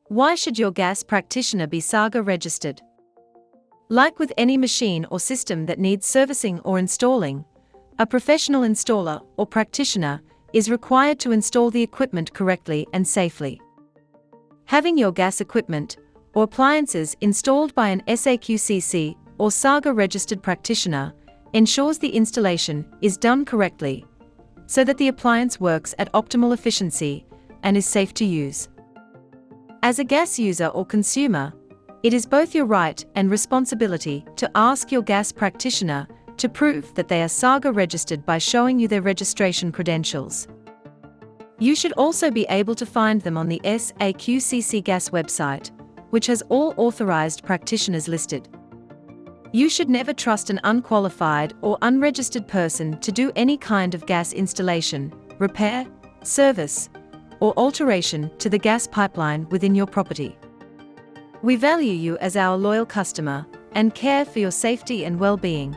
Why should your gas practitioner be Saga registered? Like with any machine or system that needs servicing or installing, a professional installer or practitioner is required to install the equipment correctly and safely. Having your gas equipment or appliances installed by an SAQCC or Saga registered practitioner ensures the installation is done correctly, so that the appliance works at optimal efficiency and is safe to use. As a gas user or consumer, it is both your right and responsibility to ask your gas practitioner to prove that they are Saga registered by showing you their registration credentials. You should also be able to find them on the SAQCC gas website, which has all authorized practitioners listed. You should never trust an unqualified or unregistered person to do any kind of gas installation, repair, service, or alteration to the gas pipeline within your property. We value you as our loyal customer and care for your safety and well-being.